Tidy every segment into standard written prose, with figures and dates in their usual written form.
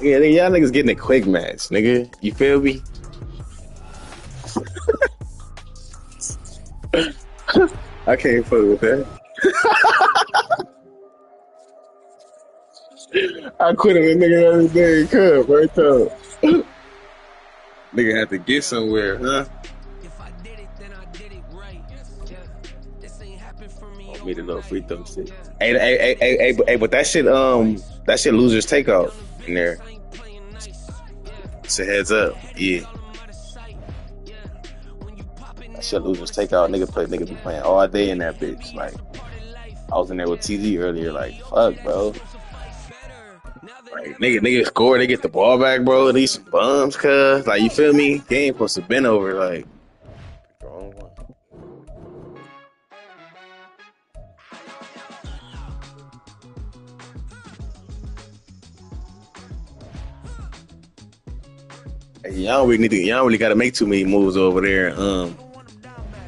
Yeah, y'all niggas getting a quick match, nigga. You feel me? I can't fuck with that. I quit him, nigga, the other day. Cuz, right there. Nigga had to get somewhere, huh? Oh, made a little free throw shit. But that shit losers takeout in there. It's a heads up, yeah. That shit losers takeout. Nigga be playing all day in that bitch. Like I was in there with TZ earlier. Like fuck, bro. Like nigga score, they get the ball back, bro. These some bums, cuz like you feel me? Game supposed to been over, like. Wrong one. Hey, y'all really gotta make too many moves over there.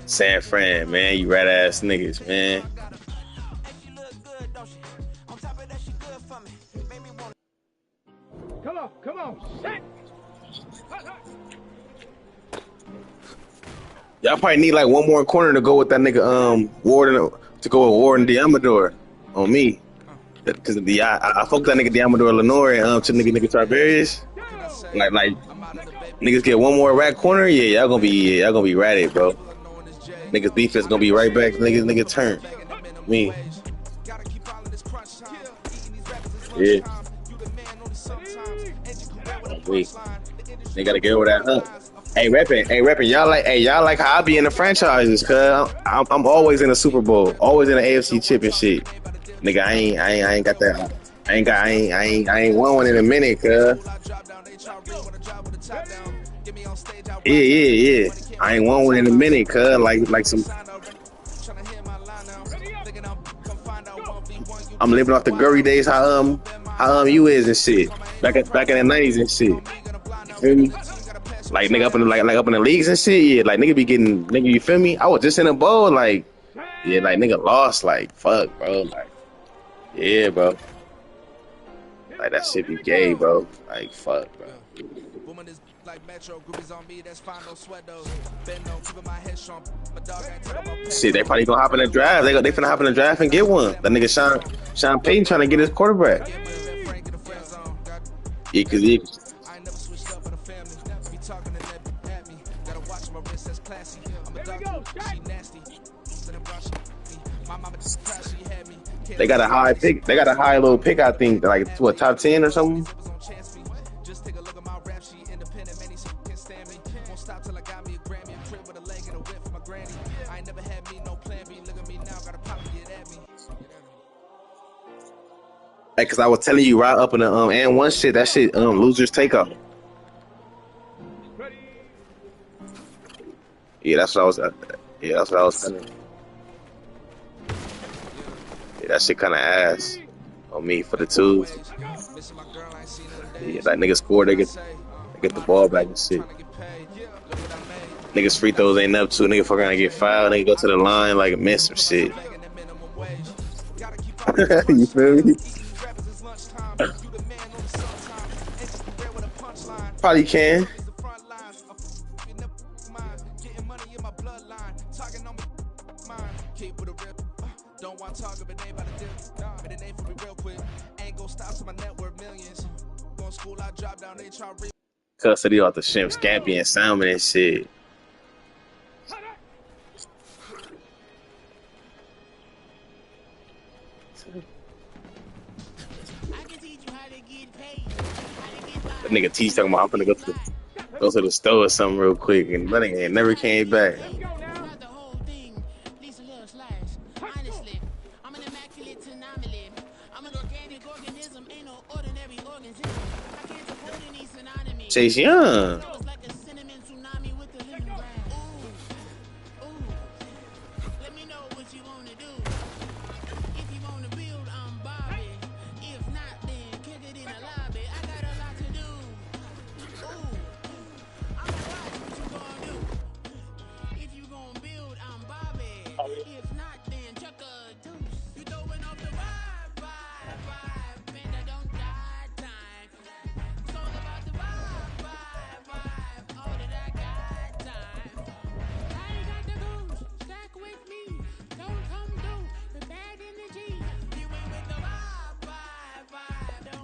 San Fran, man, you rat ass niggas, man. Come on, shit. Y'all probably need like one more corner to go with that nigga Warden to go with Warden Diamador on me. Cause I fucked that nigga Diamador Lenore and to nigga Tiberius. Like niggas get one more rat corner, yeah, y'all gonna be ratted, bro. Niggas defense gonna be right back, nigga turn. Me. Yeah. Wait. They gotta get over that hump. Hey, repping, y'all like how I be in the franchises, cuz I'm always in the Super Bowl, always in the AFC chip and shit. Nigga, I ain't got that. I ain't won one in a minute, cuz. Yeah. I ain't won one in a minute, cuz. Like some. I'm living off the Gurry days. How you is and shit. Back in the '90s and shit. You feel me? Like nigga up in the leagues and shit. Yeah, like nigga be getting nigga. You feel me? I was just in a bowl. Like yeah, like nigga lost. Like fuck, bro. Like yeah, bro. Like that shit be gay, bro. Like fuck, bro. Shit, they probably gonna hop in the draft. They finna hop in the draft and get one. That nigga Sean Payton trying to get his quarterback. Yeah, cause he. They got a high pick. They got a high little pick. I think like to a top 10 or something. Like, cause I was telling you right up in the and one shit. That shit losers takeout. Yeah, that's what I was. Yeah, that's what I was telling. Yeah, that shit kind of ass on me for the twos. Yeah, that nigga score, they get the ball back and shit. Niggas free throws ain't up to. Nigga fucking get fouled. Nigga go to the line like miss some shit. You feel me? Probably can. Custody off the shrimp, scampi, and salmon and shit. That nigga T talking about I'm gonna go to the store or something real quick, and that nigga never came back. Chase Young.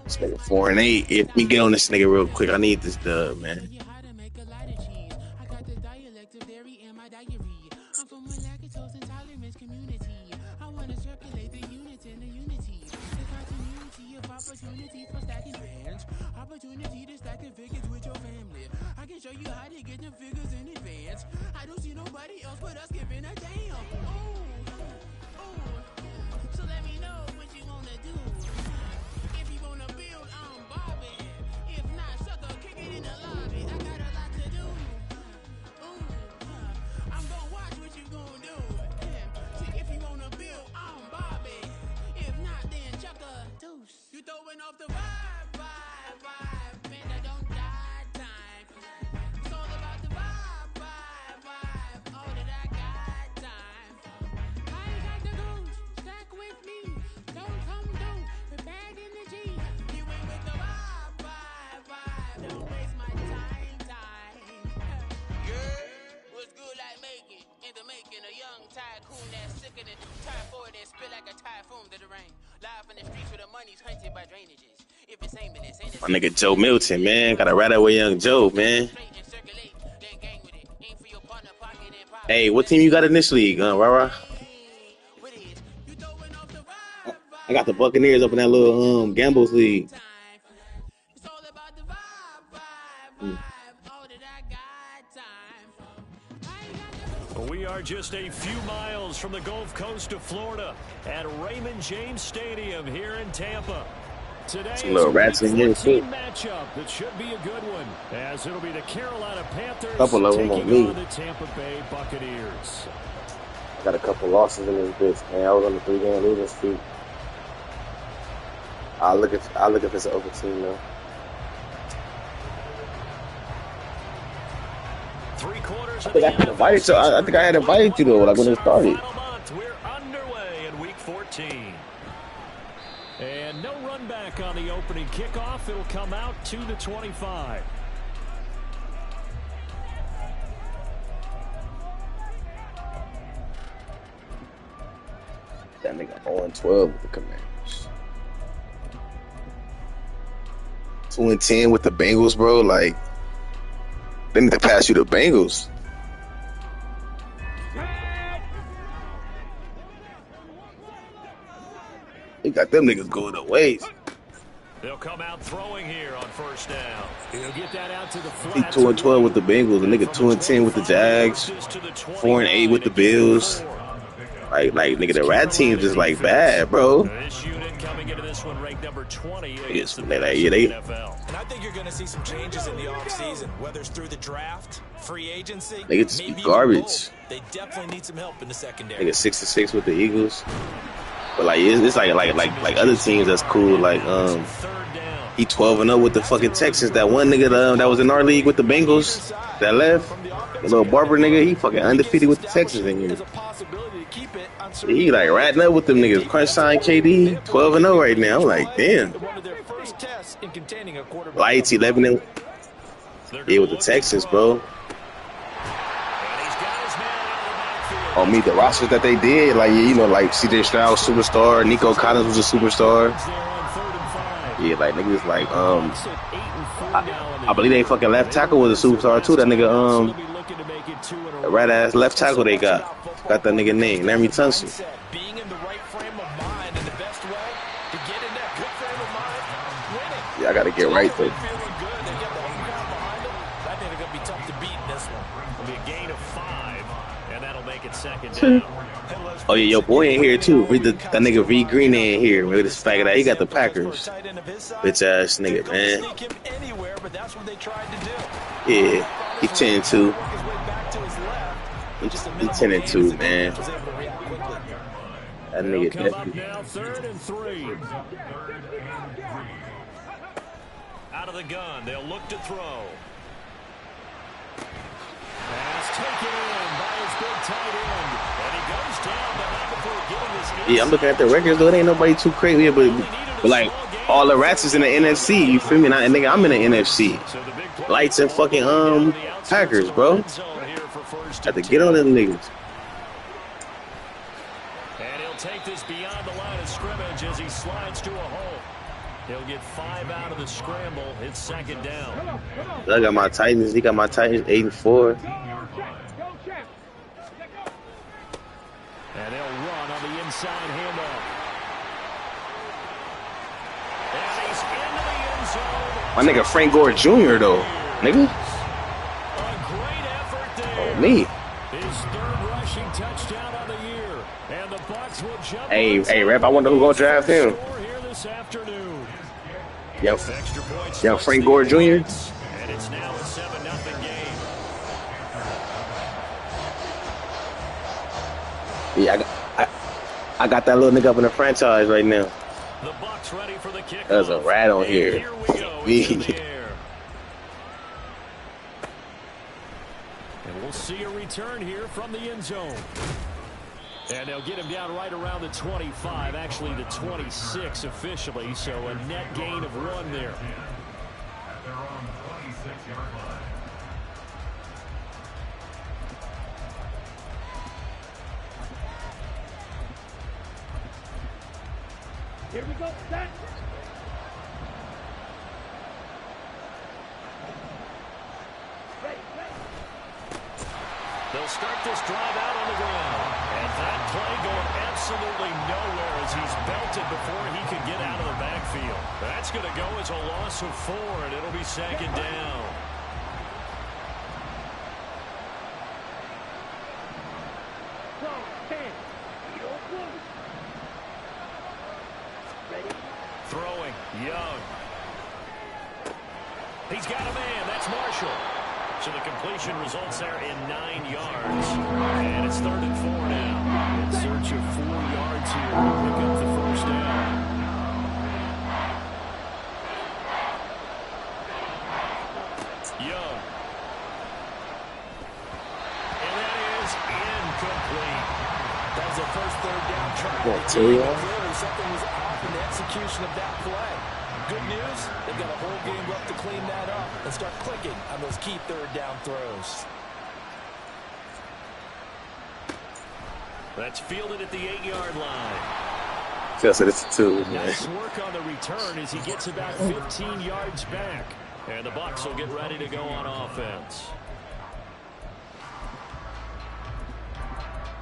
This nigga 4-8. If me get on this nigga real quick, I need this dub, man. Opportunity to stack the figures with your family. I can show you how to get them figures in advance. I don't see nobody else but us giving a damn. So let me know what you wanna do. If you wanna build, I'm Bobby. If not, sucker, kick it in the lobby. I got a lot to do. I'm gonna watch what you gonna do. See, if you wanna build, I'm Bobby. If not, then chuck a deuce. You throwing off the vibe, man, I don't die time. It's all about the vibe, all that I got time. I ain't got the goons, stack with me. Don't come through, we're bad in the G. You ain't with the vibe, don't waste my time. Yeah, what's good like making? In the making, a young tycoon that's sicker than typhoid and spit like a typhoon to the rain. Live in the streets where the money's hunted by drainages. If it's aimless, ain't My nigga Joe Milton, man. Gotta ride that way, young Joe, man. Hey, what team you got in this league, Rara? I got the Buccaneers up in that little Gambles league. We are just a few miles from the Gulf Coast of Florida at Raymond James Stadium here in Tampa. Today is little rats in here too. Matchup that should be a good one, as it'll be the Carolina Panthers couple of them on taking me. on the Tampa Bay Buccaneers. I got a couple losses in this bitch, man. I was on the 3-game losing streak. I'll look if it's an open team though. I think I had invited you. I think I had invited you though, like when it started. We're underway in week 14. And no run back on the opening kickoff. It'll come out to the 25. That nigga 0-12 with the Commanders. 2-10 with the Bengals, bro. Like, they need to pass you the Bengals. You got them niggas going to waste. They'll come out throwing here on first down. He'll get that out to the flat. 2-12 with the Bengals. A nigga 2-10 with the Jags. 4-8 with the Bills. Like nigga, the rat team just like bad, bro. This unit coming into this one ranked number 20. Yes, The NFL. And I think you're going to see some changes in the offseason, whether it's through the draft, free agency. Nigga just be garbage. They definitely need some help in the secondary. Nigga 6-6 with the Eagles. But like it's like other teams that's cool. Like he 12-0 with the fucking Texans. That one nigga that was in our league with the Bengals that left. The little Barber nigga, he fucking undefeated with the Texans in here. He like ratting up with them niggas. Crunch sign KD 12-0 right now. I'm like, damn. Lights 11-0. Yeah, with the Texans, bro. On me, the rosters that they did, like, you know, like CJ Stroud, superstar. Nico Collins was a superstar. Yeah, like niggas like I believe they fucking left tackle was a superstar too. That nigga that rat ass left tackle they got that nigga name, Larry Tunsil. Being in the right frame of mind and the best way to get in that good frame of mind, winning. Yeah, I gotta get right though. I think they're gonna be tough to beat in this one. It'll be a gain of 5, and that'll make it second down. Oh yeah, your boy in here too. That nigga V Green in here with this faggot out. He got the Packers. Bitch ass nigga, man. Yeah, he 10-2. He 10-2, man. That nigga definitely. Now 3rd and 3. Out of the gun, they'll look to throw. Pass taken in by his big tight end. And he goes down, but not before getting his. Yeah, I'm looking at the records though. It ain't nobody too crazy, but like all the rats is in the NFC. You feel me? And nigga, I'm in the NFC. Lights and fucking Packers, bro. Had to get on them niggas. And he'll take this beyond the line of scrimmage as he slides to a hole. He'll get 5 out of the scramble. It's second down. I got my Titans. He got my Titans 8-4. And they'll run on the inside handoff. And he's into the end zone. My nigga Frank Gore Jr. though, nigga. A great effort there. Oh, me. His third rushing touchdown of the year. And the Bucs will jump. Hey, Rep, I wonder who gonna draft him. Here this afternoon. Yo, Extra points yo, Frank Gore Jr. And it's now a 7-0 game. Yeah, I got that little nigga up in the franchise right now. The Bucs ready for the kickoff. There's a rat on And here. Here we go. It's in the air. And we'll see a return here from the end zone. And they'll get him down right around the 25, actually the 26 officially, so a net gain of 1 there. Here we go. Set. They'll start this drive out on the ground. And that play going absolutely nowhere as he's belted before he could get out of the backfield. That's going to go as a loss of 4, and it'll be second down. Throwing, Young. He's got a man. That's Marshall. So the completion results there in 9 yards. And it's 3rd and 4 now. In search of 4 yards here to pick up the first down. Young. And that is incomplete. That was their first 3rd down try. Clearly something was off in the execution of that play. Good news, they've got a whole game left to clean that up and start clicking on those key 3rd down throws. That's fielded at the 8-yard line. Just it's 2, man. Nice work on the return as he gets about 15 yards back. And the Bucs will get ready to go on offense.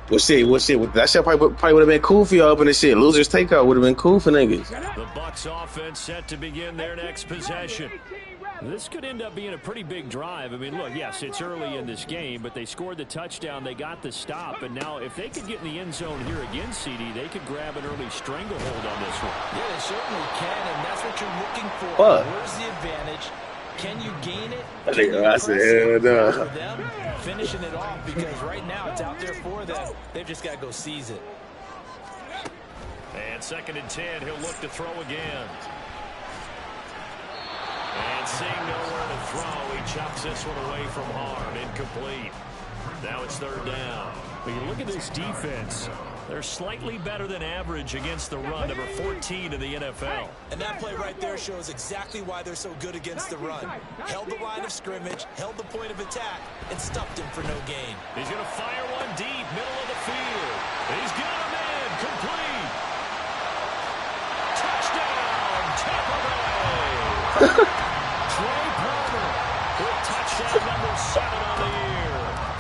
Well, shit. That shit probably would have been cool for y'all up in the shit. Losers takeout would have been cool for niggas. The Bucs offense set to begin their next possession. This could end up being a pretty big drive. I mean, look, yes, it's early in this game, but they scored the touchdown. They got the stop. And now if they could get in the end zone here again, CD, they could grab an early stranglehold on this one. Yeah, they certainly can, and that's what you're looking for. What? Where's the advantage? Can you gain it? I think I said, hell no. For them, finishing it off, because right now it's out there for them. They've just got to go seize it. And 2nd and 10, he'll look to throw again. And seeing nowhere to throw, he chucks this one away from harm. Incomplete. Now it's 3rd down. When you look at this defense, they're slightly better than average against the run, number 14 in the NFL. And that play right there shows exactly why they're so good against the run. Held the line of scrimmage, held the point of attack, and stuffed him for no gain. He's going to fire one deep, middle of the field. He's got a man, complete. Touchdown, Tampa Bay. Trey Palmer with touchdown number 7 on the year.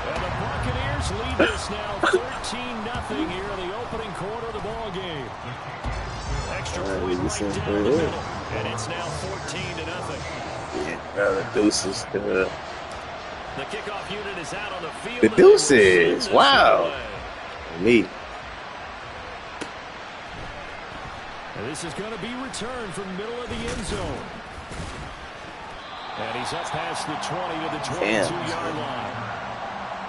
And the Buccaneers lead this now 13-0 here in the opening quarter of the ball game. Extra point right down the middle. And it's now 14-0. Yeah, the deuces. The kickoff unit is out on the field. The deuces. Wow. Me. And this is going to be returned from the middle of the end zone. And he's up past the 20 to the 22-yard line.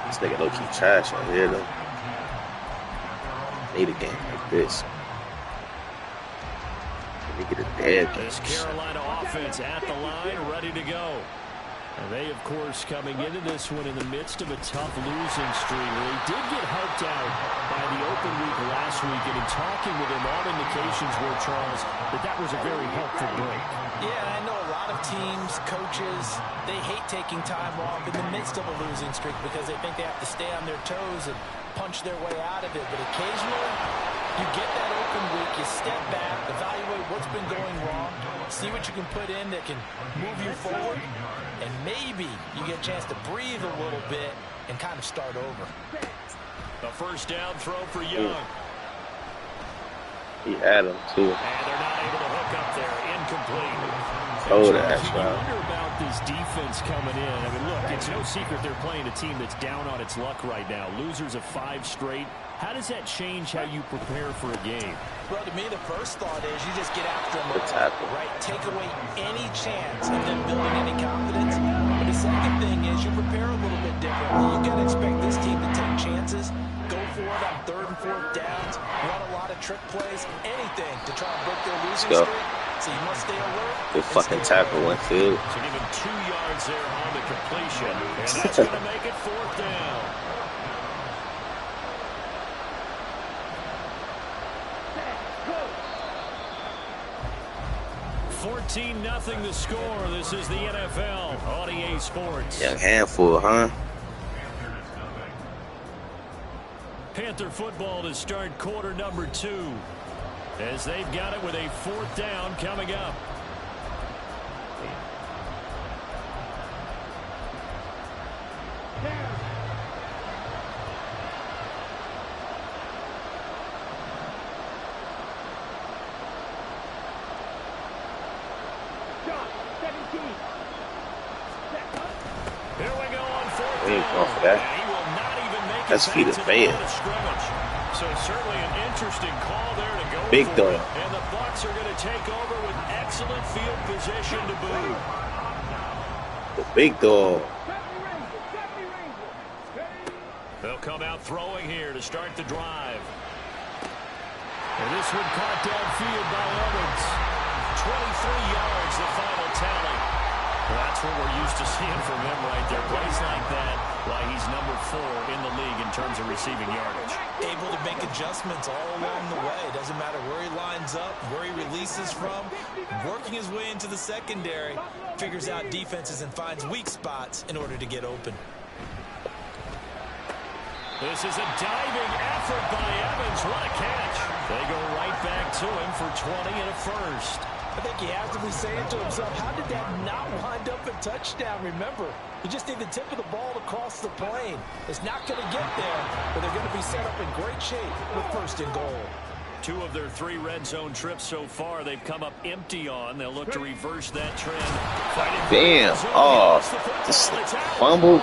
This nigga low-key trash right here, though. Need a game like this. Let me get a dead game. This Carolina offense at the line, ready to go. And they, of course, coming into this one in the midst of a tough losing streak. They did get helped out by the open week last week, and in talking with him, all indications were, Charles, that was a very helpful break. Yeah, I know a lot of teams, coaches, they hate taking time off in the midst of a losing streak because they think they have to stay on their toes and punch their way out of it. But occasionally, You get that open week, you step back, evaluate what's been going wrong, see what you can put in that can move you forward, and maybe you get a chance to breathe a little bit and kind of start over. A first down throw for Young. He had him, too. And they're not able to hook up there. Incomplete. Oh, that's You right. wonder about this defense coming in. I mean, look, it's no secret they're playing a team that's down on its luck right now. Losers of 5 straight. How does that change how you prepare for a game? Well, to me, the first thought is you just get after them, Good tackle. right? Take away any chance of them building any confidence. But the second thing is you prepare a little bit differently. You got to expect this team to take chances, go for it on 3rd and 4th downs, run a lot of trick plays, anything to try and break their losing Let's go. streak. So you must stay alert. Good fucking tackle, Winfield. So give him 2 yards there on the completion. And that's going to make it 4th down. $14-0 the score. This is the NFL on EA Sports. Young handful, huh? Panther football to start quarter number 2. As they've got it with a 4th down coming up. Here we go on 4th We ain't down. going for that. And he will not even make it That's back feet to of the fan. line of scrimmage. So certainly an interesting call there to go Big for dog. it. And the Bucs are going to take over with excellent field position to boot. The big dog. They'll come out throwing here to start the drive. And this one caught downfield by Evans. 23 yards, the final tally. Well, that's what we're used to seeing from him right there. Plays like that, why he's number 4 in the league in terms of receiving yardage. Able to make adjustments all along the way. Doesn't matter where he lines up, where he releases from. Working his way into the secondary. Figures out defenses and finds weak spots in order to get open. This is a diving effort by Evans. What a catch. They go right back to him for 20 and a first. I think he has to be saying to himself, how did that not wind up a touchdown? Remember, you just need the tip of the ball to cross the plane. It's not going to get there, but they're going to be set up in great shape with 1st and goal. 2 of their 3 red zone trips so far, they've come up empty on. They'll look to reverse that trend. Damn. Oh, this fumble.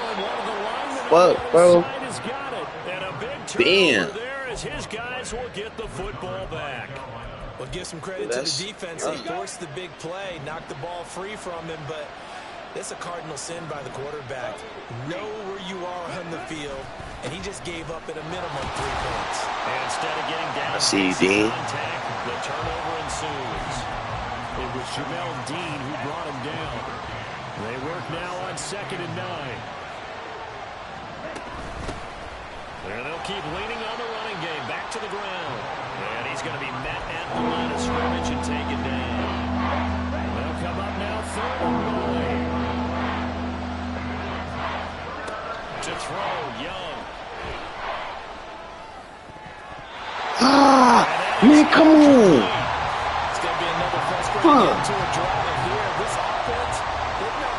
Fuck, bro. Damn. There as his guys will get the football back. Well, give some credit to the defense. They forced the big play, knocked the ball free from him, but it's a cardinal sin by the quarterback. Know where you are on the field, and he just gave up at a minimum 3 points. And instead of getting down, I see you, Dean. The turnover ensues. It was Jamel Dean who brought him down. They work now on 2nd and 9. And they'll keep leaning on the running game. Back to the ground. And he's going to be met at the line of scrimmage and taken down. They'll come up now 3rd and 9. To throw, Young. Ah, man, come on. It's going to be another frustrating end to a drive here. This offense,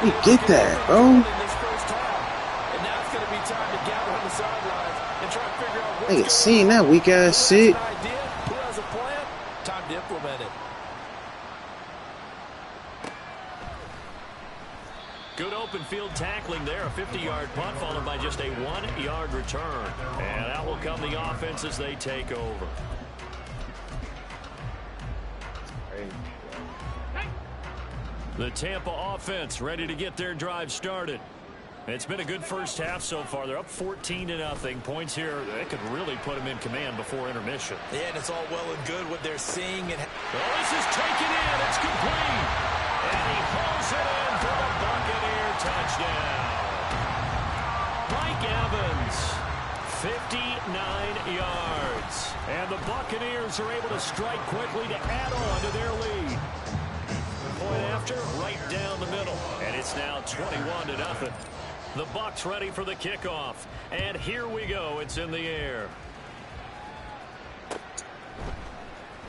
You get that, bro. in this first half. And now it's going to be time to gather on the sidelines and try to figure out what's Nigga seen that weak ass shit. an idea, who has a plan, time to implement it. Good open field tackling there. A 50-yard punt followed by just a 1-yard return. And out will come the offense as they take over. The Tampa offense ready to get their drive started. It's been a good first half so far. They're up 14-0. Points here, they could really put them in command before intermission. Yeah, and it's all well and good what they're seeing. And Well, this is taken in. It's complete. And he pulls it in for the Buccaneer touchdown. Mike Evans, 59 yards. And the Buccaneers are able to strike quickly to add on to their lead. Point after, right down the middle. And it's now 21-0. The Bucs ready for the kickoff. And here we go. It's in the air.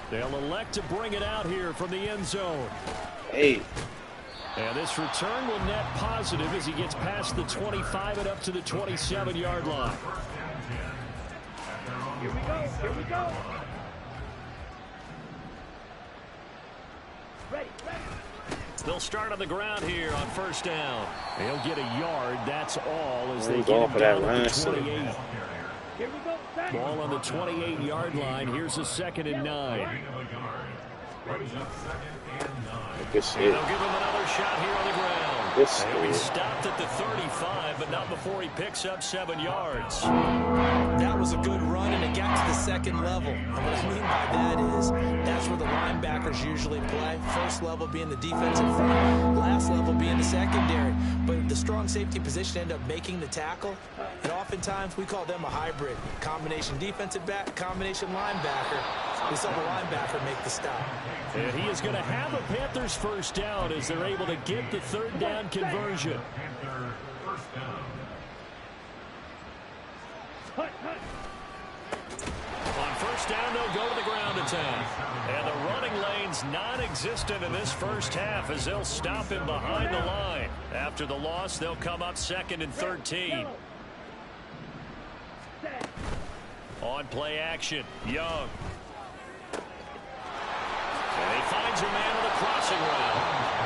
They'll elect to bring it out here from the end zone. Hey. And this return will net positive as he gets past the 25 and up to the 27-yard line. Here we go. Here we go. Ready. They'll start on the ground here on first down. They'll get a yard. That's all as they He's get going him for that down line, at the so- 28. Here we go. Ball on the 28-yard line. Here's a 2nd and 9. Good And shit. they'll give him another shot here on the ground. This And he is- stopped at the 35, but not before he picks up 7 yards. That was a good run, and it got to the second level. And what I mean by that is that's where the linebackers usually play. First level being the defensive front, last level being the secondary. But the strong safety position ended up making the tackle, and oftentimes we call them a hybrid. Combination defensive back, combination linebacker. We saw the linebacker make the stop. And he is going to have a Panthers first down as they're able to get the 3rd down conversion. On first down, they'll go to the ground attack. And the running lane's non-existent in this first half as they'll stop him behind the line. After the loss, they'll come up 2nd and 13. On play action, Young. And he finds a man on the crossing route.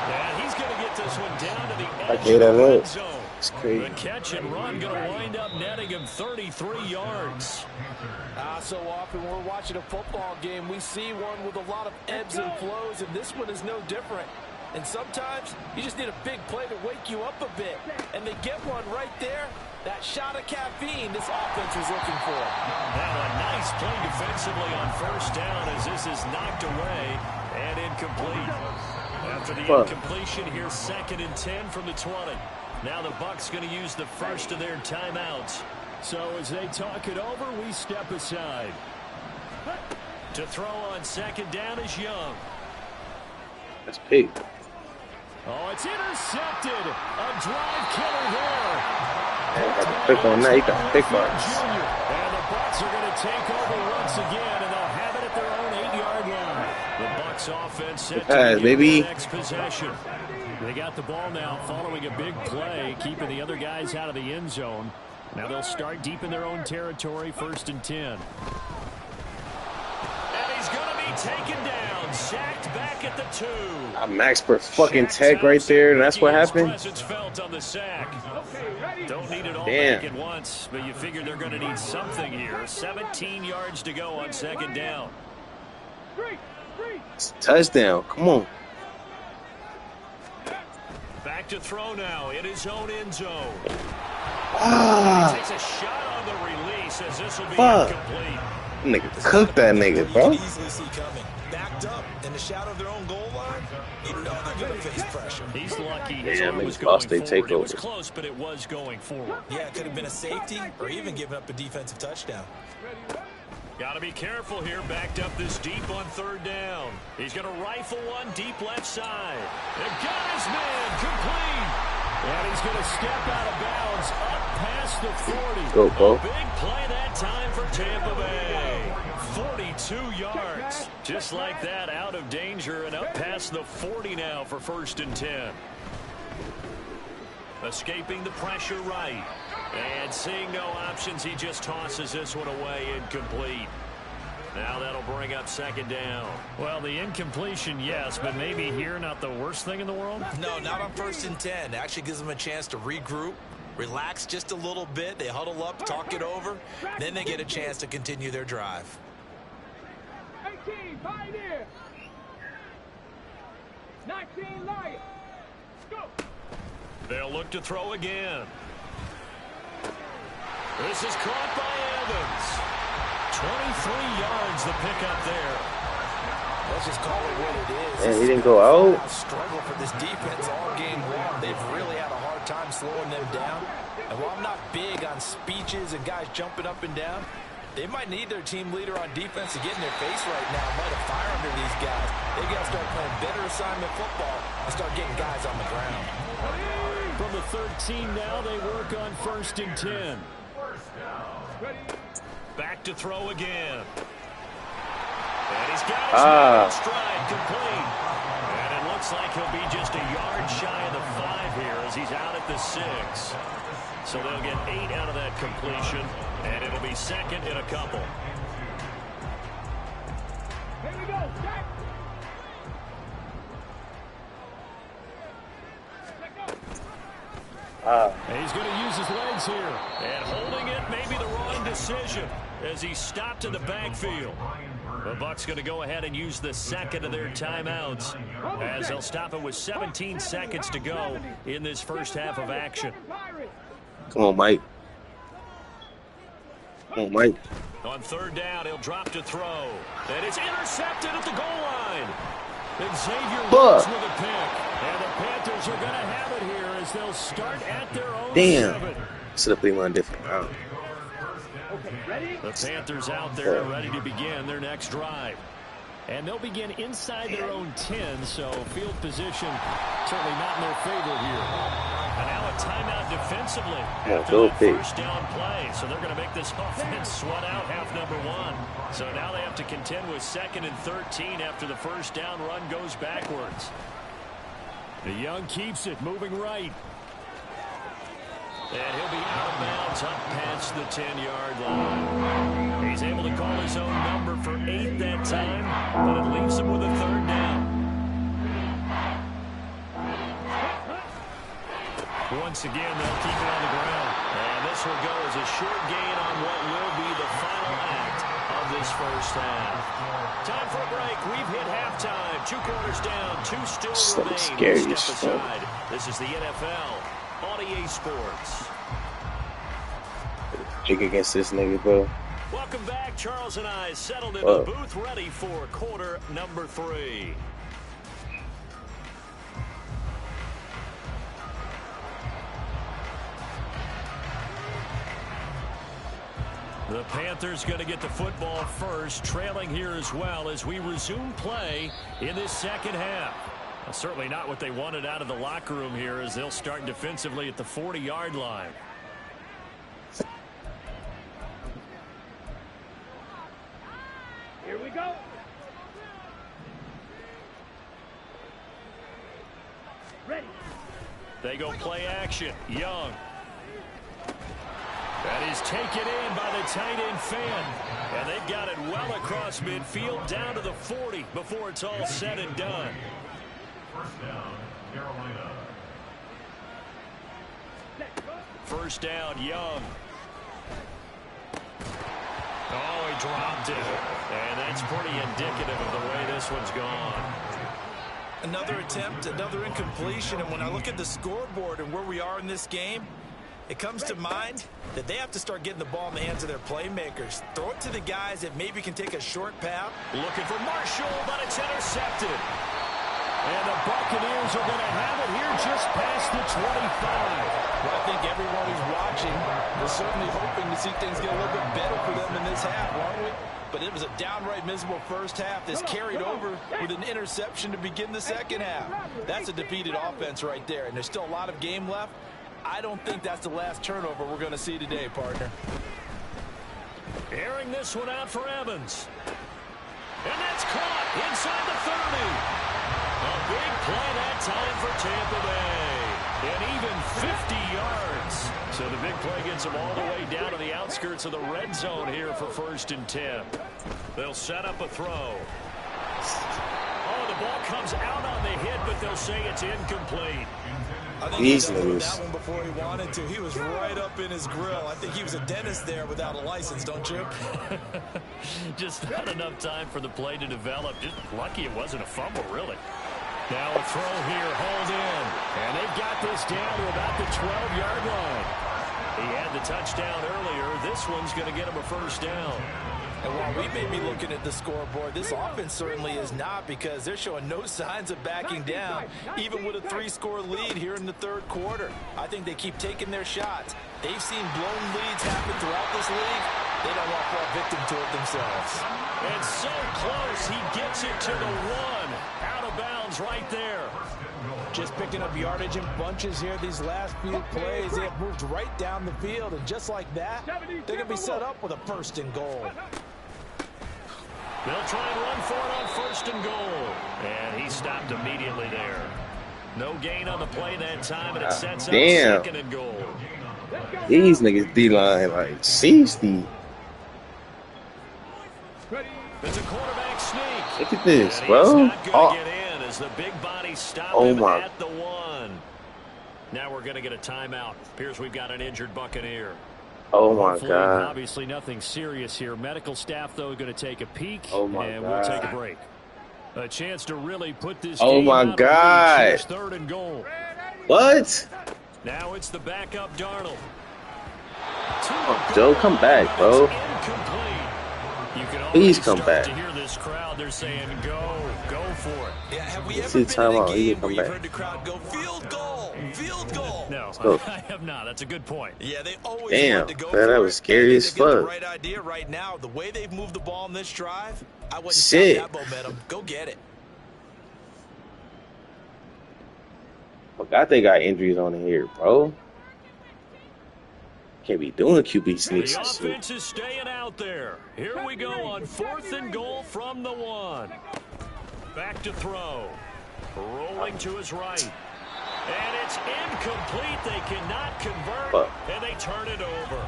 And he's going to get this one down to the edge gave of that the red up. zone. It's crazy. The catch and run going to wind up netting him 33 yards. So often we're watching a football game, we see one with a lot of ebbs and flows, and this one is no different. And sometimes you just need a big play to wake you up a bit. And they get one right there. That shot of caffeine this offense was looking for. Now a nice play defensively on first down as this is knocked away and incomplete. After the incompletion, here's 2nd and 10 from the 20. Now the Bucs going to use the first of their timeouts. So as they talk it over, we step aside. To throw on 2nd down is Young. That's big. Oh, it's intercepted. A drive killer there. Yeah, got to pick on that. He got big bucks. And the Bucs are going to take over once again, and they'll have it at their own 8-yard line. The Bucs offense set to begin baby. their next possession. They got the ball now following a big play, keeping the other guys out of the end zone. Now they'll start deep in their own territory, 1st and 10. And he's going to be taken down, sacked back at the 2. Max per fucking tech right there, and that's what happened. Presence felt on the sack. Don't need it all Damn. back at once, but you figure they're going to need something here. 17 yards to go on 2nd down. It's a touchdown. Come on. Back to throw now in his own end zone. Ah, He takes a shot on the release as this will be Fuck. incomplete. nigga, cook that nigga, bro. You can easily see coming. Backed up in the shadow of their own goal line, you know they're going to face pressure. He's lucky his Yeah, arm niggas was going lost they forward. It was takeover. close, but it was going forward. Yeah, it could have been a safety or even giving up a defensive touchdown. Got to be careful here, backed up this deep on 3rd down. He's going to rifle one deep left side. They got his man, complete. And he's going to step out of bounds up past the 40. Go, Bo. Big play that time for Tampa Bay. 42 yards. Just like that, out of danger and up past the 40 now for 1st and 10. Escaping the pressure right. And seeing no options, he just tosses this one away, incomplete. Now that'll bring up 2nd down. Well, the incompletion, yes, but maybe here not the worst thing in the world? No, not on 1st and 10. It actually gives them a chance to regroup, relax just a little bit. They huddle up, talk it over. Then they get a chance to continue their drive. 18, Pioneer. 19, Lion. Go. They'll look to throw again. This is caught by Evans. 23 yards the pickup there. Let's just call it what it is. And he didn't go out. Struggle for this defense all game long. They've really had a hard time slowing them down. And while I'm not big on speeches and guys jumping up and down, they might need their team leader on defense to get in their face right now. Light a fire under these guys. They got to start playing better assignment football and start getting guys on the ground. From the 13 now, they work on 1st and 10. Back to throw again. And he's got his man in stride, complete. And it looks like he'll be just a yard shy of the 5 here as he's out at the 6. So they'll get 8 out of that completion, and it'll be second in a couple. Here we go, Jack. And he's going to use his legs here. And holding it may be the wrong decision as he stopped in the backfield. The Bucs going to go ahead and use the second of their timeouts as they'll stop it with 17 seconds to go in this first half of action. Come on, Mike. Come on, Mike. On third down, he'll drop to throw. And it's intercepted at the goal line. And Xavier Woods with a pick. And the Panthers are going to have it here as they'll start at their own 7. Should have played one different round. The Panthers out there ready to begin their next drive. And they'll begin inside their own 10, so field position certainly not in their favor here. And now a timeout defensively after that first down play. So they're going to make this offense sweat out half number 1. So now they have to contend with 2nd and 13 after the first down run goes backwards. The Young keeps it, moving right. And he'll be out of bounds up past the 10-yard line. He's able to call his own number for 8 that time, but it leaves him with a third down. Once again, they'll keep it on the ground. And this will go as a short gain on what will be the final act of this first half. Time for a break. We've hit halftime. 2 quarters down, 2 still remain. Scary Step aside. This is the NFL on EA Sports. Jig against this nigga, bro. Welcome back. Charles and I settled in the booth ready for quarter number 3. The Panthers going to get the football first, trailing here as well as we resume play in this second half. Well, certainly not what they wanted out of the locker room here as they'll start defensively at the 40-yard line. Here we go. Ready. They go play action. Young. That is taken in by the tight end Fan. And they've got it well across midfield down to the 40 before it's all said and done. First down, Carolina. First down, Young. Oh, he dropped it. And that's pretty indicative of the way this one's gone. Another attempt, another incompletion. And when I look at the scoreboard and where we are in this game, it comes to mind that they have to start getting the ball in the hands of their playmakers. Throw it to the guys that maybe can take a short pass. Looking for Marshall, but it's intercepted. And the Buccaneers are going to have it here just past the 25. Well, I think everyone who's watching was certainly hoping to see things get a little bit better for them in this half, weren't we? But it was a downright miserable first half. This carried over with an interception to begin the second half. That's a defeated offense right there, and there's still a lot of game left. I don't think that's the last turnover we're going to see today, partner. Airing this one out for Evans. And that's caught inside the 30. A big play that time for Tampa Bay. And even 50 yards. So the big play gets them all the way down to the outskirts of the red zone here for 1st and 10. They'll set up a throw. Oh, the ball comes out on the hit, but they'll say it's incomplete. I think he did that one before he wanted to. He was right up in his grill. I think he was a dentist there without a license, don't you? Just not enough time for the play to develop. Just lucky it wasn't a fumble, really. Now a throw here, hold in. And they've got this down to about the 12-yard line. He had the touchdown earlier. This one's going to get him a first down. And while we may be looking at the scoreboard, this offense certainly is not, because they're showing no signs of backing down, even with a 3-score lead here in the third quarter. I think they keep taking their shots. They've seen blown leads happen throughout this league. They don't want to fall victim to it themselves. And so close, he gets it to the 1. Out of bounds right there. Just picking up yardage in bunches here these last few plays. They have moved right down the field, and just like that, they're going to be set up with a 1st and goal. They'll try and run for it on 1st and goal. And he stopped immediately there. No gain on the play that time, and it sets up 2nd and goal. These niggas D-line like 60. It's a quarterback sneak. Look at this, And bro. he's not Oh. gonna get in as the big body stopped Oh him my. at the 1. Now we're going to get a timeout. Appears we've got an injured Buccaneer. Oh my Hopefully, God. obviously nothing serious here. Medical staff, though, going to take a peek, Oh my and God. we'll take a break. A chance to really put this Oh game my out of God. reach. It's 3rd and goal. What? Now it's the backup Darnold. Joe, come back, bro. It's incomplete. You can Please already come start back. to hear this crowd. They're saying, go for it. Yeah, have we Let's ever see been in a timeout. He game can where come you've back. heard the crowd go, field goal, field goal? No, go. I have not. That's a good point. Yeah, they always Damn, want to go man, for that it. was scary as They've got the fuck. right idea right now. The way they've moved the ball in this drive, I wouldn't Shit. stop that momentum. Go get it. Forgot they got injuries on here, bro. Can't be doing QB sneaks The and shit. offense is staying out there. Here we go on 4th and goal from the 1. Back to throw. Rolling to his right. And it's incomplete. They cannot convert, Fuck. and they turn it over.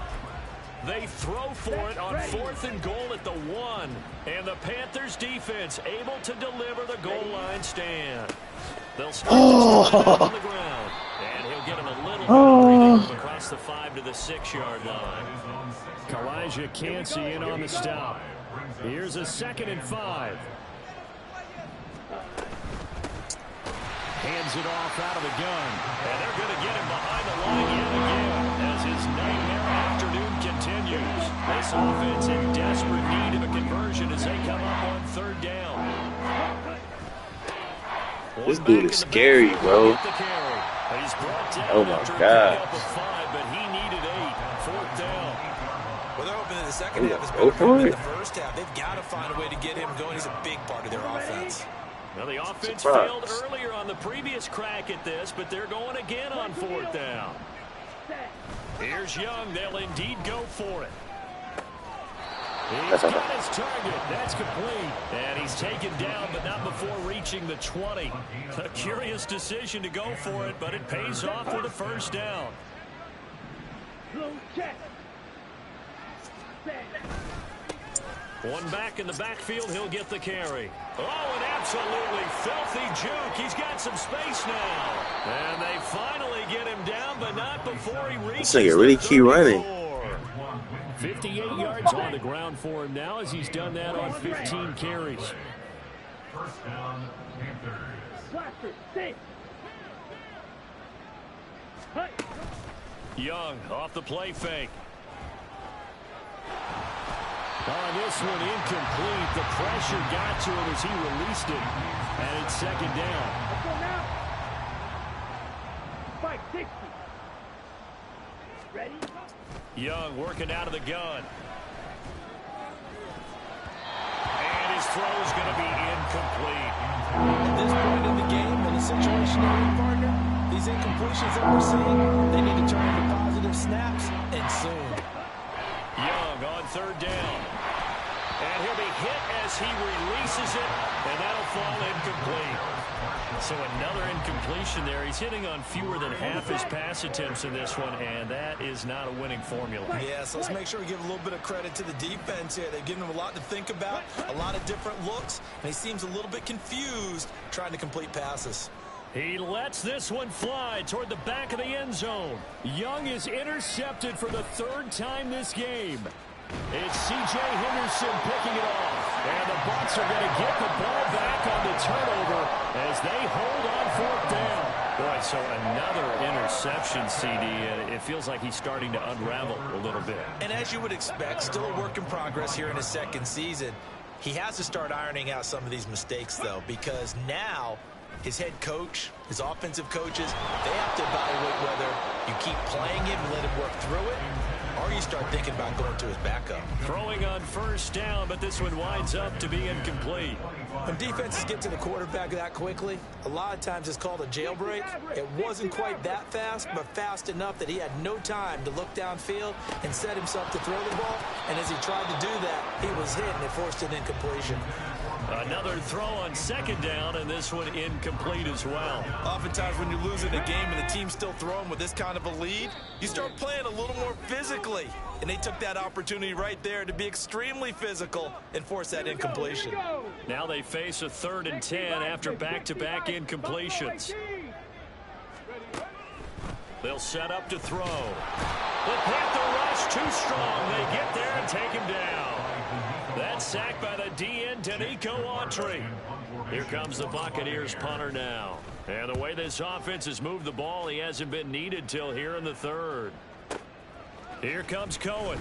They throw for it on 4th and goal at the 1. And the Panthers defense able to deliver the goal line stand. They'll start this drive out on the ground. And he'll get him a little bit of breathing room across the 5 to the 6-yard line. Kalijah Cansey in on the stop. Here's a 2nd and 5. Hands it off out of the gun. And they're going to get him behind the line yet again as his nightmare afternoon continues. This offense in desperate need of a conversion as they come up on 3rd down. This dude is scary, bro. Oh my God. But he needed 8. 4th down. Well, they're hoping that the second Ooh, half is go better for than it. the first half. They've got to find a way to get him going. He's a big part of their offense. Well, the offense Surprise. failed earlier on the previous crack at this, but they're going again on 4th down. Here's Young. They'll indeed go for it. He's got his target. That's complete. And he's taken down, but not before reaching the 20. A curious decision to go for it, but it pays off with a 1st down. One back in the backfield, he'll get the carry. Oh, an absolutely filthy juke. He's got some space now. And they finally get him down, but not before he reaches This nigga really the keep running. 34. 58 yards on the ground for him now as he's done that on 15 carries. 1st down, Panthers. Young off the play fake. On this one, incomplete. The pressure got to him as he released it. And it's 2nd down. Young working out of the gun. And his throw's going to be incomplete. At this point in the game, in the situation they're in, partner, these incompletions that we're seeing, they need to turn into positive snaps, and soon. Young on 3rd down. And he'll be hit as he releases it, and that'll fall incomplete. So another incompletion there. He's hitting on fewer than half his pass attempts in this one, and that is not a winning formula. Yeah, so let's make sure we give a little bit of credit to the defense here. They've given him a lot to think about, a lot of different looks, and he seems a little bit confused trying to complete passes. He lets this one fly toward the back of the end zone. Young is intercepted for the 3rd time this game. It's C.J. Henderson picking it off. And the Bucs are going to get the ball back on the turnover as they hold on 4th down. Boy, so another interception, CD, and it feels like he's starting to unravel a little bit. And as you would expect, still a work in progress here in his 2nd season. He has to start ironing out some of these mistakes, though, because now his head coach, his offensive coaches, they have to evaluate whether you keep playing him and let him work through it, or you start thinking about going to his backup. Throwing on first down, but this one winds up to be incomplete. When defenses get to the quarterback that quickly, a lot of times it's called a jailbreak. It wasn't quite that fast, but fast enough that he had no time to look downfield and set himself to throw the ball. And as he tried to do that, he was hit and it forced an incompletion. Another throw on second down, and this one incomplete as well. Oftentimes when you're losing a game and the team's still throwing with this kind of a lead, you start playing a little more physically. And they took that opportunity right there to be extremely physical and force that incompletion. Now they face a 3rd and 10 after back-to-back incompletions. They'll set up to throw. The Panther rush too strong. They get there and take him down. That's sacked by the DN, Danico Autry. Here comes the Buccaneers punter now. And the way this offense has moved the ball, he hasn't been needed till here in the 3rd. Here comes Cohen.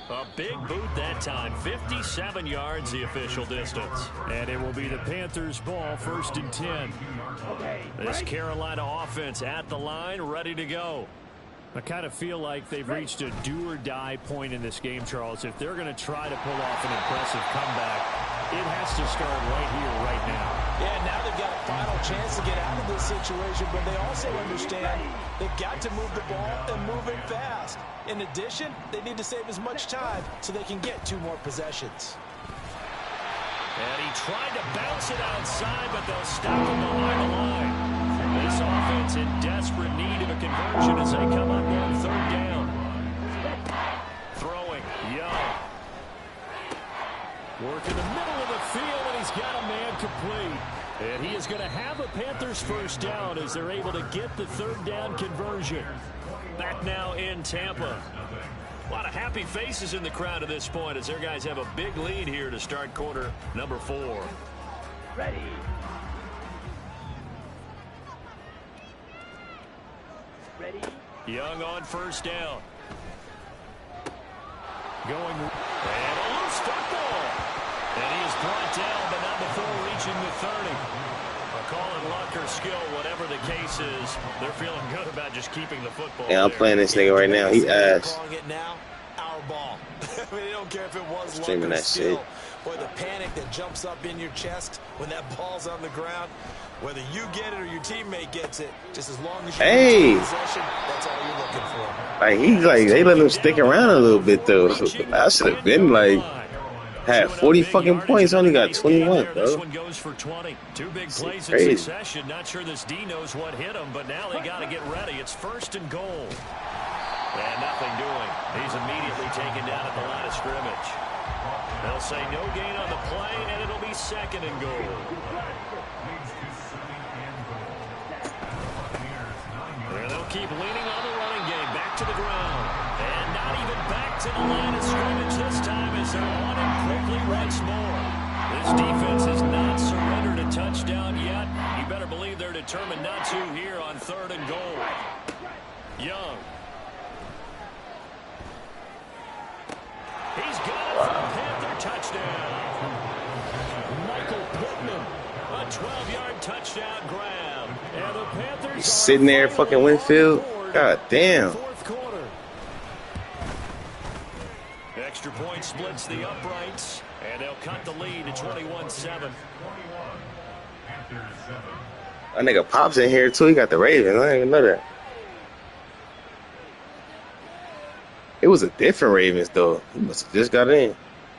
A big boot that time. 57 yards the official distance. And it will be the Panthers' ball, 1st and 10. This Carolina offense at the line, ready to go. I kind of feel like they've reached a do-or-die point in this game, Charles. If they're going to try to pull off an impressive comeback, it has to start right here, right now. Yeah, now they've got a final chance to get out of this situation, but they also understand they've got to move the ball and move it fast. In addition, they need to save as much time so they can get 2 more possessions. And he tried to bounce it outside, but they'll stop him behind the line. This offense in desperate need of a conversion as they come up on 3rd down. Throwing, Young. Work in the middle of the field, and he's got a man complete. And he is going to have a Panthers 1st down as they're able to get the 3rd down conversion. Back now in Tampa. A lot of happy faces in the crowd at this point as their guys have a big lead here to start quarter number 4. Ready. Young on 1st down. Going and a loose football. And he is brought down, but not before reaching the 30. A call in luck or skill, whatever the case is, they're feeling good about just keeping the football. Yeah, I'm playing this nigga right now. He ass. Calling it now, our ball. I mean, they don't care if it was Streaming luck or that skill, shit. or the panic that jumps up in your chest when that ball's on the ground. Whether you get it or your teammate gets it, just as long as you Hey, possession, that's all you're looking for. like he's like they let him stick around a little bit though. I should have been like had 40 fucking points, only got 21, bro. This one goes for 20. 2 big plays in succession. Not sure this D knows what hit him, but now they got to get ready. It's 1st and goal. And nothing doing. He's immediately taken down at the line of scrimmage. They'll say no gain on the play, and it'll be 2nd and goal. And they'll keep leaning on the running game. Back to the ground. And not even back to the line of scrimmage this time as they're on him quickly once more. This defense has not surrendered a touchdown yet. You better believe they're determined not to here on 3rd and goal. Young. He's got it for a Panther touchdown. Michael Pittman, a 12-yard touchdown grab. And the Panthers he's sitting there, fucking Winfield. God damn. 4th quarter. Extra point splits the uprights, and they'll cut the lead to 21-7. That nigga Pop's in here too. He got the Ravens. I didn't even know that. It was a different Ravens though. He must have just got in.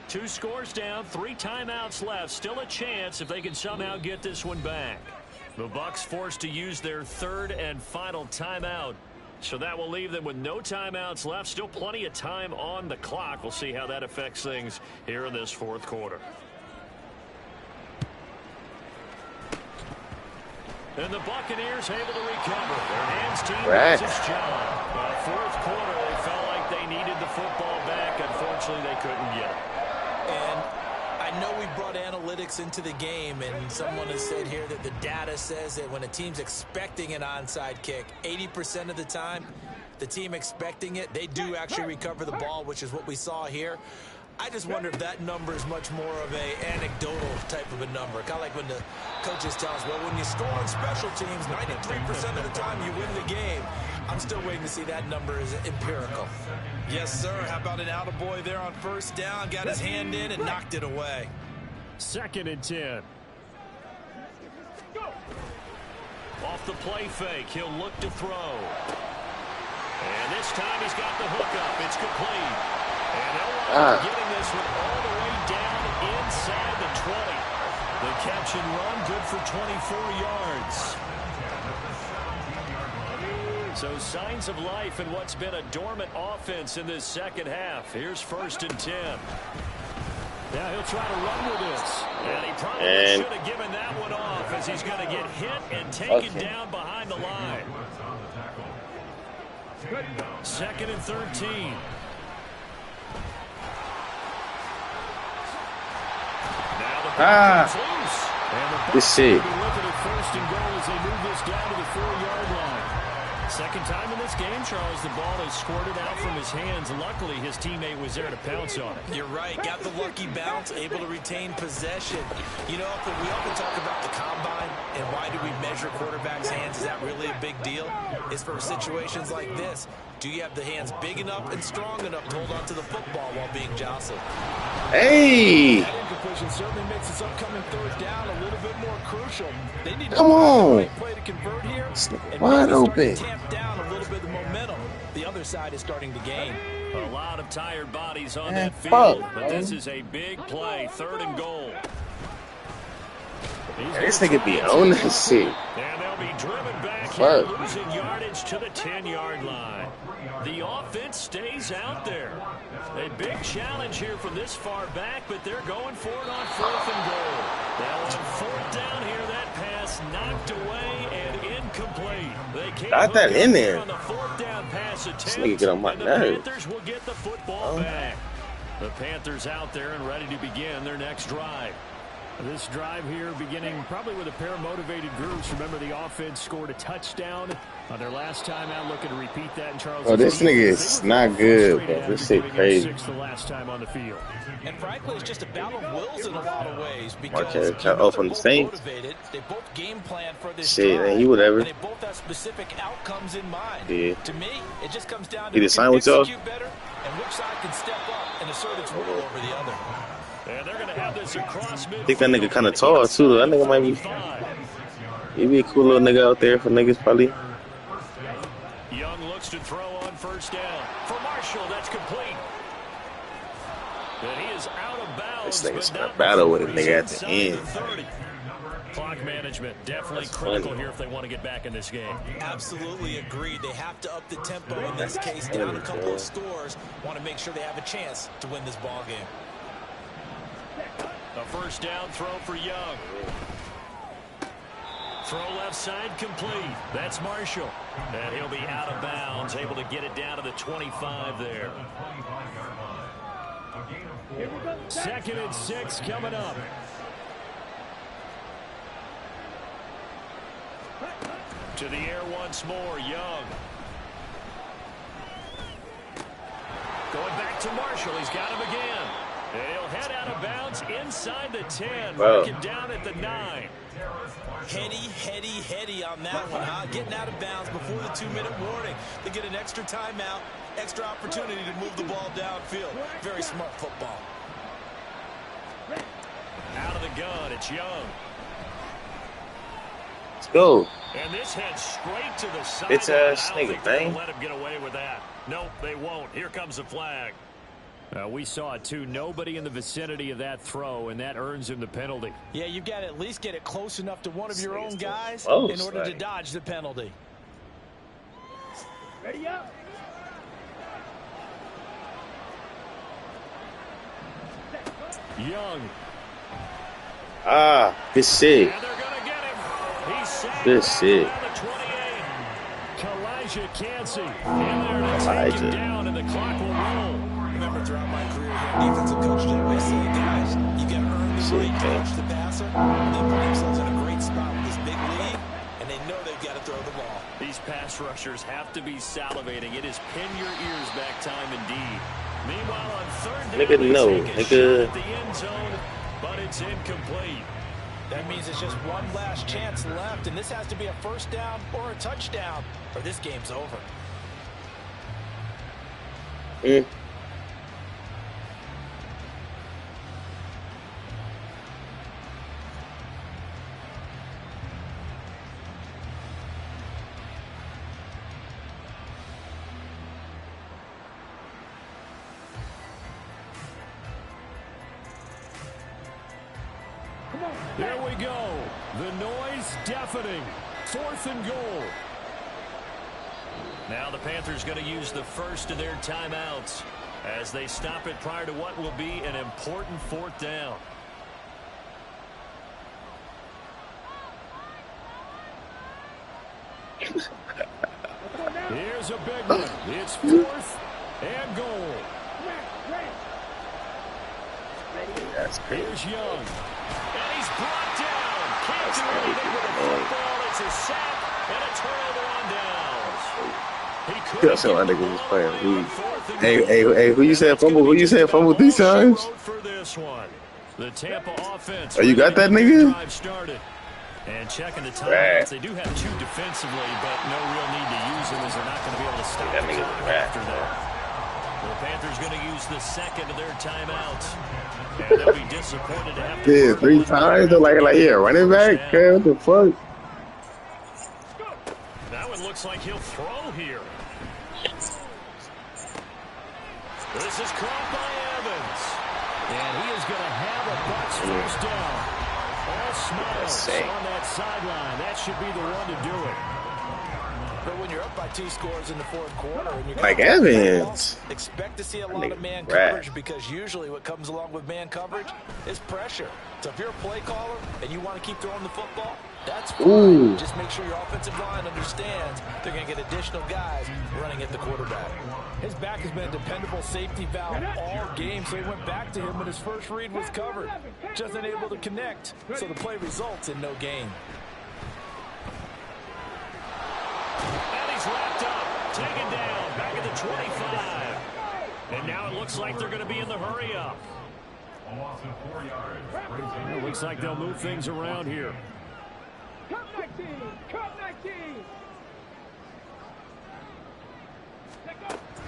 2 scores down, 3 timeouts left. Still a chance if they can somehow get this one back. The Bucs forced to use their 3rd and final timeout. So that will leave them with no timeouts left. Still plenty of time on the clock. We'll see how that affects things here in this 4th quarter. And the Buccaneers able to recover. Their hands team does its job. 4th quarter, they felt like they needed the football back. Unfortunately, they couldn't get it. And I know we brought analytics into the game, and someone has said here that the data says that when a team's expecting an onside kick, 80% of the time, the team expecting it, they do actually recover the ball, which is what we saw here. I just wonder if that number is much more of a anecdotal type of a number. Kind of like when the coaches tell us, well, when you score on special teams, 93% of the time you win the game. I'm still waiting to see that number is empirical. Yes, sir. How about an attaboy there on first down? Got his hand in and knocked it away. 2nd and 10. Off the play fake, he'll look to throw. And this time he's got the hook up. It's complete. And they'll getting this one all the way down inside the 20. The catch and run, good for 24 yards. So signs of life in what's been a dormant offense in this second half. Here's 1st and 10. Now he'll try to run with this. And he probably should have given that one off as he's going to get hit and taken down behind the line. 2nd and 13. Now the ball is loose. And the This shit. will be looking at 1st and goal as they move this down to the 4-yard line. Second time in this game, Charles, the ball has squirted out from his hands. Luckily, his teammate was there to pounce on it. You're right. Got the lucky bounce, able to retain possession. You know, we often talk about the combine and why do we measure quarterbacks' hands? Is that really a big deal? It's for situations like this. Do you have the hands big enough and strong enough to hold on to the football while being jostled? Hey! That incompletion certainly makes this upcoming 3rd down a little bit more crucial. They need to Come on. the right play to convert here. And Wide maybe start open. to tamp down a little bit of the momentum. The other side is starting to gain. A lot of tired bodies on Man, that field, fuck, but this man. is a big play, 3rd and goal. This nigga be on that shit. And they'll be driven back Fuck. here, losing yardage to the 10-yard line. The offense stays out there. A big challenge here from this far back, but they're going for it on 4th and goal. Now on 4th down here, that pass knocked away and incomplete. They can't Got that in there. On the 4th down pass attempt, This nigga get on my and the nerves. Panthers will get the football back. The Panthers out there and ready to begin their next drive. This drive here beginning probably with a pair of motivated groups. Remember, the offense scored a touchdown on their last time out, looking to repeat that in Charles. Oh, this nigga is not good, bro. This shit crazy. The last time on the field. And frankly, it's just a battle of wills in a lot of ways because Okay, from the Saints. motivated. They both game plan for this Shit, drive, man, you whatever. and they both have specific outcomes in mind. Yeah. To me, it just comes down to He who just signed can with y'all? execute better and which side can step up and assert its will over the other. And they're going to have this across midfield. I think that nigga kind of tall, too. That nigga might be... He be a cool little nigga out there for niggas, probably. Young looks to throw on 1st down. For Marshall, that's complete. And he is out of bounds. This nigga's but gonna not battle with a before nigga at he's the inside end. 30. Clock management definitely That's critical funny. here if they want to get back in this game. Absolutely agreed. They have to up the tempo in this case, down a couple of scores. Want to make sure they have a chance to win this ball game. A 1st down throw for Young. Throw left side complete. That's Marshall. And he'll be out of bounds, able to get it down to the 25 there. 2nd and 6 coming up. To the air once more, Young. Going back to Marshall. He's got him again. And he'll head out of bounds inside the 10. Wow. Working down at the 9. Heady on that one, huh? Getting out of bounds before the 2-minute warning. They get an extra timeout, extra opportunity to move the ball downfield. Very smart football. Out of the gun, it's Young. Let's go. And this heads straight to the side. Bitch ass I don't nigga, think they're gonna man. let him get away with that. Nope, they won't. Here comes the flag. We saw it too. Nobody in the vicinity of that throw, and that earns him the penalty. Yeah, you've got to at least get it close enough to one of your own guys close, in order to like. dodge the penalty. Ready up. Young. Ah, good shit. And they're going to get him. He's sacked Good back shit. around the 28. Kalijah Cansey in there to take him Kalijah. down, and the clock will roll. Remember, throughout my career here, defensive coach Jim, I say, guys, you got to earn the Shit, right to man. catch the passer. They put themselves in a great spot with this big lead, and they know they've got to throw the ball. These pass rushers have to be salivating. It is pin your ears back time indeed. Meanwhile, on third down, Nigga, they no, take a nigga. shot at the end zone, but it's incomplete. That means it's just one last chance left, and this has to be a first down or a touchdown, or this game's over. Mm. There we go. The noise deafening. 4th and goal. Now the Panthers going to use the first of their timeouts as they stop it prior to what will be an important 4th down. Here's a big one. It's 4th and goal. That's crazy. Here's Young. And he's brought down. Can't do anything with the football. It's a sack and a turnover on downs. He couldn't That's how I get think the it was ball playing. away Who- on 4th and Hey, goal. who you said fumble? Who you said fumble 3 times? For this one. The Tampa offense. Oh, you got that, ready to get the nigga? drive started. And checking the Right. timeouts, they do have 2 defensively, but no real need to use them as they're not going to be able to stop That the nigga's clock right. after that. The Panthers going to use the second of their timeouts. And they'll be disappointed to have to Yeah, burn 3 one times. more They're like, yeah, running back. first Okay, down. what the fuck? That one looks like he'll throw here. This is caught by Evans. And he is going to have a Bucs first down. All smiles Insane. on that sideline. That should be the one to do it. But when you're up by 2 scores in the 4th quarter, and you're Like gonna play Evans. football, expect to see a lot of man nigga rap. coverage, because usually what comes along with man coverage is pressure. So if you're a play caller and you want to keep throwing the football, that's fine. Ooh. Just make sure your offensive line understands they're going to get additional guys running at the quarterback. His back has been a dependable safety valve all game, so he went back to him when his first read was covered. Just unable to connect, so the play results in no gain. And he's wrapped up. Taken down. Back at the 25. And now it looks like they're going to be in the hurry up. A loss of 4 yards. Brings in It looks like they'll move things around here. Cut 19! Cut 19!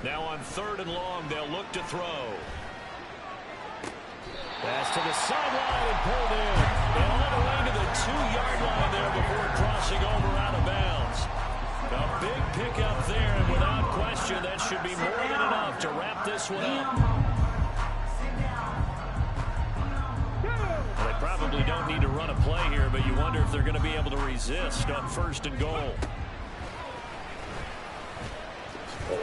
Now on 3rd and long, they'll look to throw. Pass to the sideline and pulled in. And all the way to the 2-yard line there before crossing over out of bounds. A big pickup there, and without question, that should be more than enough to wrap this one up. Well, they probably don't need to run a play here, but you wonder if they're going to be able to resist on 1st and goal.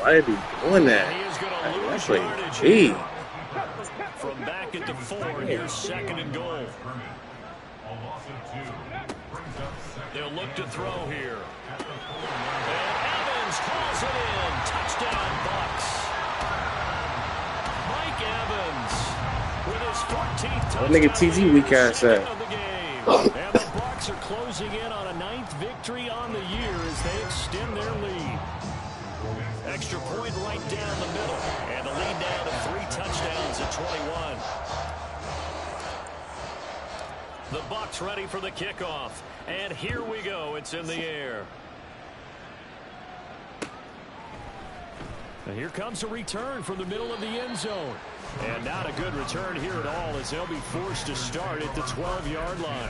Why are they doing that? He is going to Like, lose that's like, yardage gee. here. From back at the 4, here's 2nd and goal. a loss of 2. Brings up 2nd. They'll look to throw here. And Evans calls it in. Touchdown, Bucs. Mike Evans with his 14th touchdown. That nigga TG weak ass second at. of the game. And the Bucs are closing in on a 9th victory on the year as they extend their lead. Extra point right down the middle. And the lead down to 3 touchdowns at 21. The Bucs ready for the kickoff. And here we go. It's in the air. And here comes a return from the middle of the end zone. And not a good return here at all as they'll be forced to start at the 12-yard line.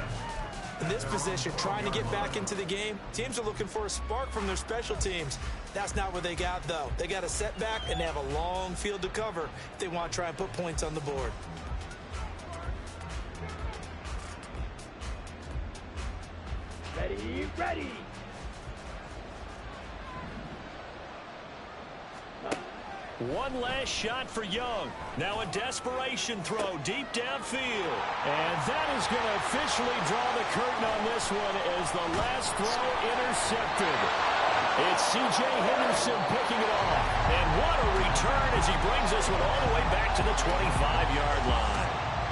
In this position, trying to get back into the game, teams are looking for a spark from their special teams. That's not what they got, though. They got a setback, and they have a long field to cover if they want to try and put points on the board. Ready, ready! One last shot for Young. Now a desperation throw deep downfield. And that is going to officially draw the curtain on this one as the last throw intercepted. It's C.J. Henderson picking it off. And what a return as he brings this one all the way back to the 25-yard line.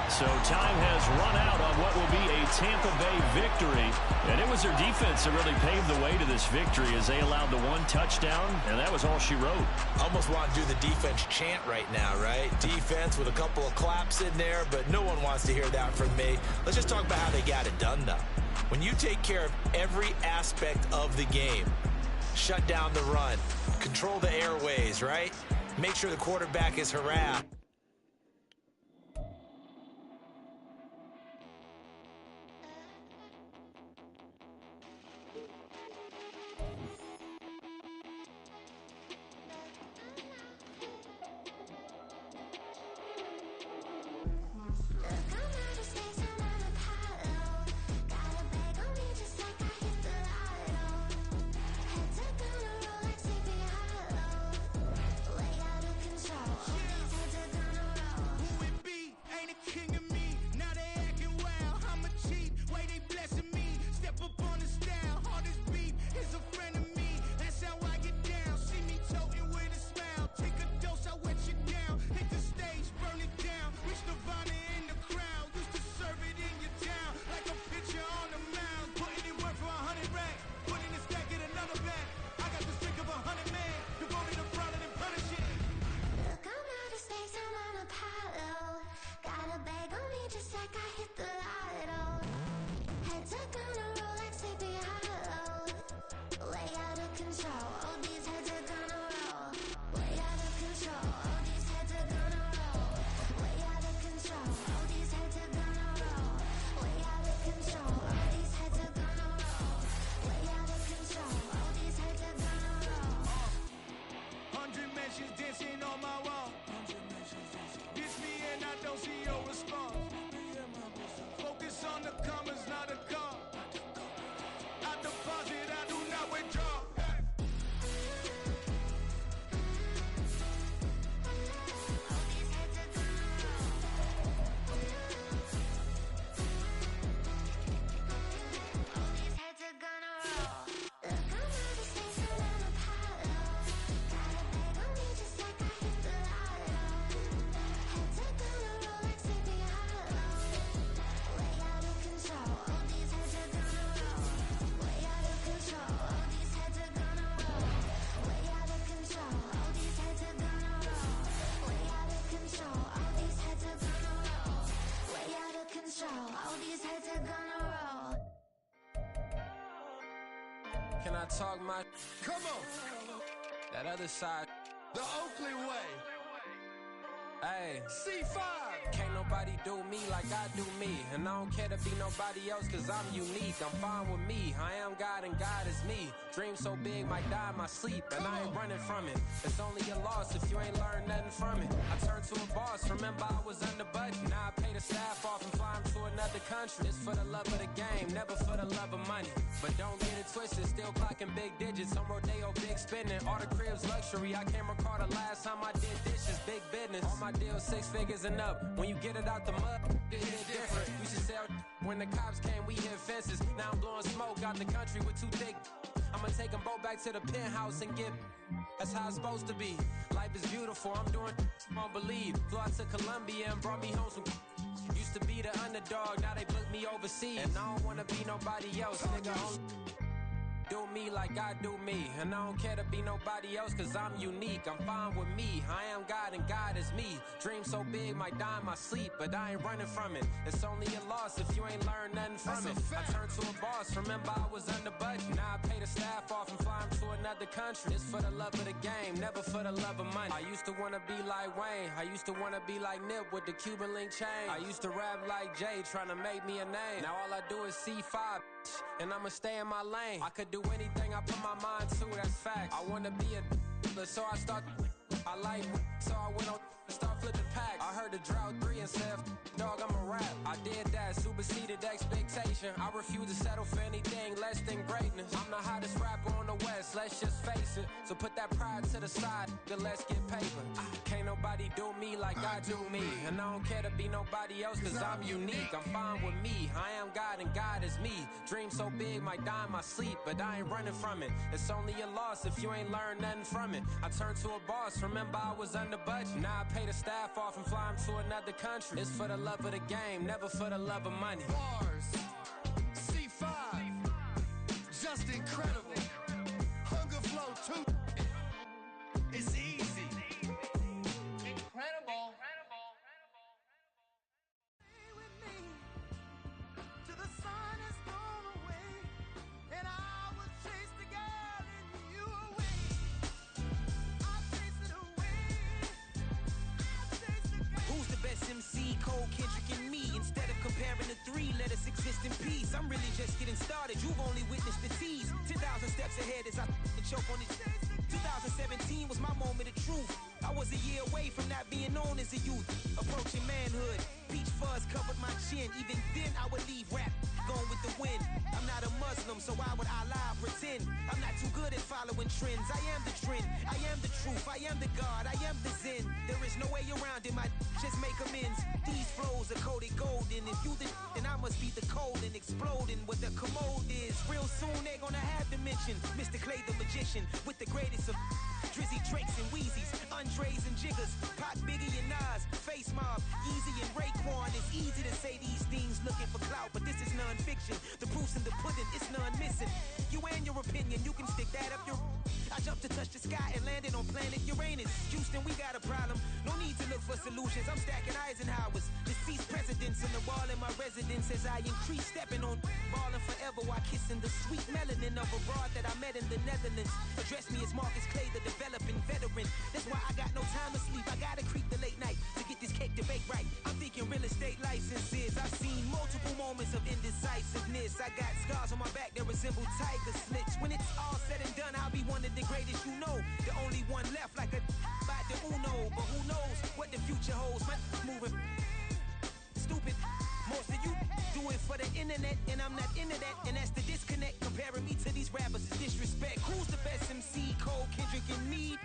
So time has run out on what will be a Tampa Bay victory. And it was their defense that really paved the way to this victory as they allowed the one touchdown, and that was all she wrote. Almost want to do the defense chant right now, right? Defense with a couple of claps in there, but no one wants to hear that from me. Let's just talk about how they got it done, though. When you take care of every aspect of the game, shut down the run, control the airways, right? Make sure the quarterback is harassed. Can I talk my... Come on! That other side. The Oakley way. Hey. C5! Can't nobody do me like I do me. And I don't care to be nobody else cause I'm unique. I'm fine with me. I am God and God is me. Dream so big might die in my sleep. And I ain't running from it. It's only a loss if you ain't learned nothing from it. I turned to a boss. Remember I was under budget. Now I pay the staff off and fly them to another country. It's for the love of the game, never for the love of money. But don't get it twisted. Still clocking big digits. On Rodeo, big spending. All the cribs luxury. I can't recall the last time I did dishes. Big business. All my deals 6 figures and up. When you get it out the mud, it hit different. We should sell when the cops came, we hit fences. Now I'm blowing smoke out the country with 2 thick. I'ma take them both back to the penthouse and get. That's how it's supposed to be. Life is beautiful, I'm doing won't believe. Flew out to Colombia and brought me home some. Used to be the underdog, now they book me overseas. And I don't wanna be nobody else, nigga. Do me like I do me. And I don't care to be nobody else cause I'm unique. I'm fine with me. I am God and God is me. Dream so big might die in my sleep, but I ain't running from it. It's only a loss if you ain't learned nothing from it. I turned to a boss, remember I was under budget. Now I pay the staff off and fly them to another country. It's for the love of the game, never for the love of money. I used to wanna be like Wayne. I used to wanna be like Nip with the Cuban link chain. I used to rap like Jay, trying to make me a name. Now all I do is C5, and I'ma stay in my lane. I could do anything I put my mind to, that's fact. I wanna be a so I start. I like so I went on start flipping packs. I heard the drought 3 and said, dog, I'm a rap. I did that, superseded expectation. I refuse to settle for anything less than greatness. I'm the hottest rapper on the west, let's just face it. So put that pride to the side, then let's get paper. Can't nobody do me like I do me. And I don't care to be nobody else cause I'm unique. I'm fine with me, I am God and God is me. Dream so big might die in my sleep, but I ain't running from it. It's only a loss if you ain't learned nothing from it. I turned to a boss, remember I was under budget. Now I pay the staff off and fly them to another country. It's for the love of the game, never for the love of money. Bars, C5, just incredible. Hunger Flow 2, it's easy. Incredible. Stay with me till the sun has gone away, and I will chase the girl in you away. I'll chase it away. I'll chase the girl. Who's the best MC? Cole, Kendrick, and me. Instead of comparing the three, let us exist in peace. I'm really just getting started. You've only witnessed the tease. 10,000 steps ahead as I choke on it. 2017 was my moment of truth. I was a year away from not being known as a youth. Approaching manhood. Peach fuzz covered my chin. Even then I would leave rap going with the wind. I'm not a Muslim, so why would Allah pretend? I'm not too good at following trends. I am the trend. I am the truth. I am the God. I am the Zen. There is no way around it. My just make amends. These flows are coated golden. If you then I must be the cold and exploding what the commode is. Real soon they gonna have to mention Mr. Clay the magician with the greatest of Drizzy, Drakes, and Wheezies, Andres and Jiggers, Pac, Biggie, and Nas, Face Mob, Easy and Raekwon. It's easy to say these things looking for clout, but this is non-fiction. The proof's in the pudding, it's none missing. You and your opinion, you can stick that up your... I jumped to touch the sky and landed on planet Uranus. Houston, we got a problem. No need to look for solutions. I'm stacking Eisenhowers. Deceased presidents in the wall in my residence as I increase stepping on ballin' forever while kissing the sweet melanin of a broad that I met in the Netherlands. Address me as Marcus Clay, the developing veteran. That's why I got no time to sleep. I gotta creep the late night to get this cake to bake right. I'm thinking real estate licenses. I've seen multiple moments of indecisiveness. I got scars on my back that resemble tiger slits. When it's all said and done, I'll be one of the greatest you know. The only one left like a by the Uno. But who knows what the future holds. My moving stupid. Most of you do it for the internet, and I'm not into that. And that's the disconnect. Comparing me to these rappers is disrespect. Who's the best MC? Cole, Kendrick, and me?